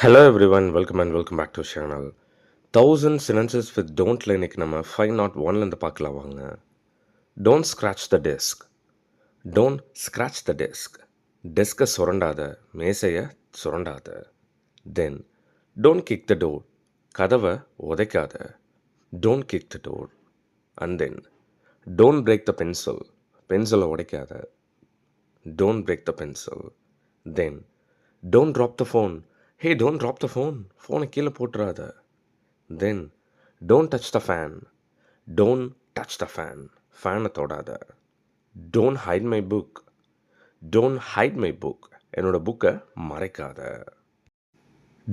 Hello everyone, welcome back to channel. 1000 sentences with don't ல இன்னைக்கு நம்ம 501லேருந்து பார்க்கலாம் வாங்க. Don't scratch the desk. Don't scratch the desk. டெஸ்கை சுரண்டாத, மேசையை சுரண்டாத. Then, don't kick the door. கதவை உதைக்காத. Don't kick the door. And then, don't break the pencil. பென்சிலை உடைக்காத. Don't break the pencil. Then, don't drop the phone. Hey, don't drop the phone. ஃபோனை கீழே போட்டுறாத. Then, don't touch the fan. Don't touch the fan. ஃபேனை தொடாத. Don't hide my book. Don't hide my book. என்னோட புக்கை மறைக்காத.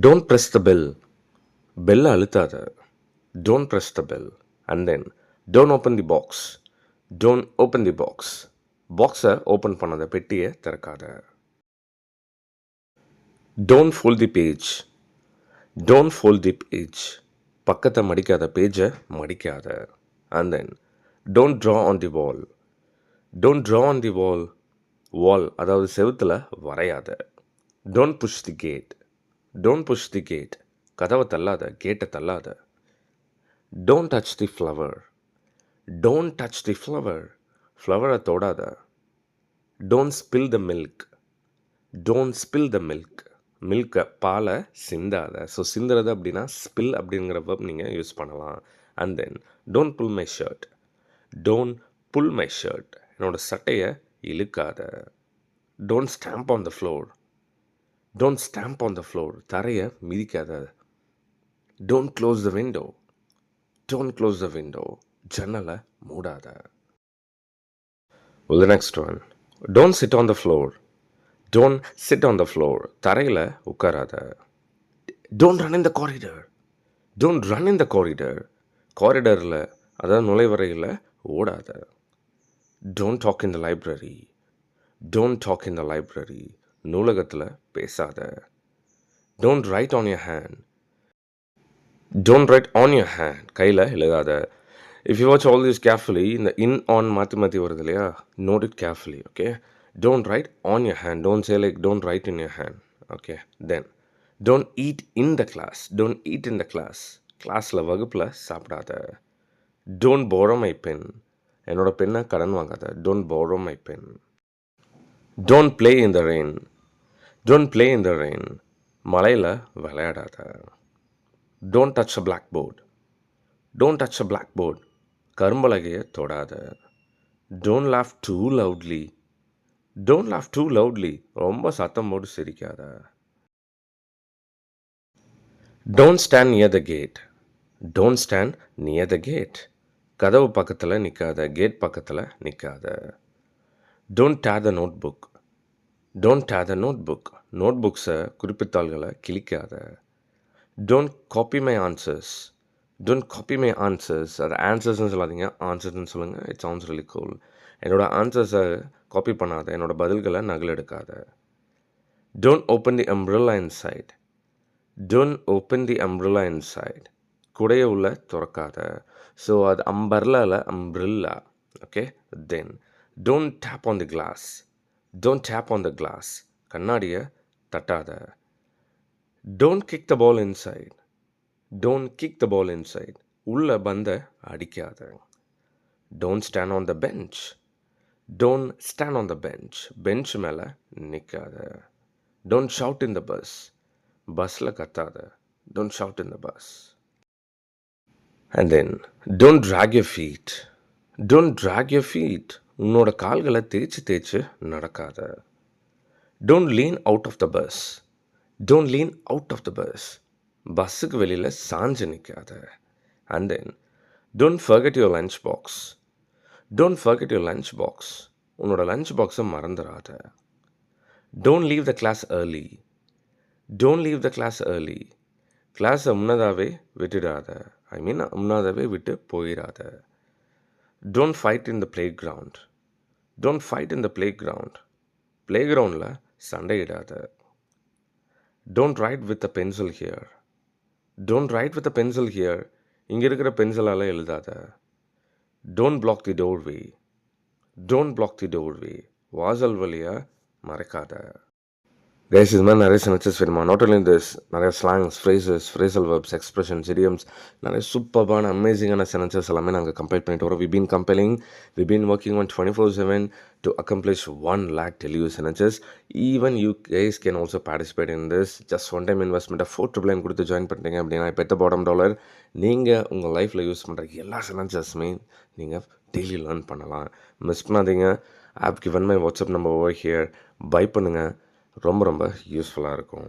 Don't press the bell. பெல்லை அழுத்தாத. Don't press the bell. And then, don't open the box. Don't open the box. பாக்ஸை open பண்ணாத, பெட்டியை திறக்காத. Don't fold the page. Don't fold the page. பக்கத்தை மடிக்காத, பேஜை மடிக்காத. And then, don't draw on the wall. Don't draw on the wall. Wall, அதாவது செவுத்தில் வரையாத. Don't push the gate. Don't push the gate. கதவை தள்ளாத, கேட்டை தள்ளாத. Don't touch the flower. Don't touch the flower. ஃப்ளவரை தொடாத. Don't spill the milk. Don't spill the milk. மில்கை, பாலை சிந்தாத. So சிந்துறது அப்படின்னா spill அப்படிங்கிற verb நீங்கள் யூஸ் பண்ணலாம். And then don't pull my shirt. Don't pull my shirt. என்னோடய சட்டையை இழுக்காத. Don't stamp on the floor. Don't stamp on the floor. தரையை மிதிக்காத. Don't close the window. Don't close the window. ஜன்னலை மூடாத. Well, the next one. Don't sit on the floor. Don't sit on the floor. தரையில் உட்காராத. Don't run in the corridor. Don't run in the corridor. காரிடரில், அதாவது நுழைவறையில் ஓடாத. Don't talk in the library. Don't talk in the library. நூலகத்தில் பேசாத. Don't write on your hand. Don't write on your hand. கையில் எழுதாத. If you watch all this carefully, இந்த on மாற்றி வருது இல்லையா, note it carefully, okay? Don't write on your hand. Don't say like don't write in your hand, okay? Then, don't eat in the class. Don't eat in the class. கிளாஸில், வகுப்பில் சாப்பிடாத. Don't borrow my pen. என்னோட பெண்ணை கடன் வாங்காத. Don't borrow my pen. Don't play in the rain. Don't play in the rain. மழையில் விளையாடாத. Don't touch a blackboard. Don't touch a blackboard. கரும்பலகையை தொடாத. Don't laugh too loudly. Don't laugh too loudly. ரொம்ப சத்தம் போட்டு சிரிக்காத. Don't stand near the gate. Don't stand near the gate. கதவு பக்கத்தில் நிற்காத, கேட் பக்கத்தில் நிற்காத. Don't tear the notebook. Don't tear the notebook. நோட்புக்ஸை, குறிப்பிட்டாள்களை கிழிக்காத. Don't copy my answers. Don't copy my answers. அது ஆன்சர்ஸ்ன்னு சொல்லாதீங்க, ஆன்சர்ஸ்ன்னு சொல்லுங்கள். It sounds really cool. என்னோடய ஆன்சர்ஸை copy பண்ணாத. என்னோடய பதில்களை நகல் எடுக்காத. Don't open the umbrella inside. Don't open the umbrella inside. குடையை உள்ள திறக்காத. ஸோ அது அம்பர்லாவில் umbrella, okay? Then don't tap on the glass. Don't tap on the glass. கண்ணாடியை தட்டாத. Don't kick the ball inside. Don't kick the ball inside. உள்ள பந்தை அடிக்காத. Don't stand on the bench. Don't stand on the bench. Bench மேலே நிற்காத. Don't shout in the bus. பஸ்ஸில் கத்தாத. Don't shout in the bus. And then, don't drag your feet. Don't drag your feet. உன்னோட கால்களை தேய்ச்சி நடக்காத. Don't lean out of the bus. Don't lean out of the bus. பஸ்ஸுக்கு வெளியில் சாஞ்சு நிற்காத. And then, don't forget your lunch box. Don't forget your lunch box. உன்னோட lunch பாக்ஸை மறந்துடாத. Don't leave the class early. Don't leave the class early. கிளாஸை முன்னதாகவே விட்டுடாத. முன்னதாகவே விட்டு போயிடாத. Don't fight in the playground. Don't fight in the playground. பிளேகிரவுண்டில் சண்டையிடாத. Don't write with a pencil here. Don't write with a pencil here. இங்கே இருக்கிற பென்சிலால் எழுதாத. Don't block the doorway. Don't block the doorway. வாசல் வழியாக மறைக்காத. கைஸ் இது மாதிரி நிறைய sentences வேணுமா? Not only this, நிறைய slangs, phrases, phrasal verbs, expressions, idioms, நிறைய சூப்பர்பான அமேசிங்கான சென்டென்சஸ் எல்லாமே நாங்கள் கம்பைல் பண்ணிட்டு வரோம். We been working on 24/7 to accomplish 1 lakh Telugu sentences. Even you guys can also participate in this. Just one time investment of 499 கொடுத்து join பண்ணிட்டீங்க அப்படின்னா இப்போ $1 நீங்கள் உங்கள் லைஃப்பில் யூஸ் பண்ணுற எல்லா சென்டென்சஸுமே நீங்கள் டெய்லி லேர்ன் பண்ணலாம். மிஸ் பண்ணாதீங்க. I have given my WhatsApp number over here. Bye பண்ணுங்கள். ரொம்ப ரொம்ப யூஸ்ஃபுல்லாக இருக்கும்.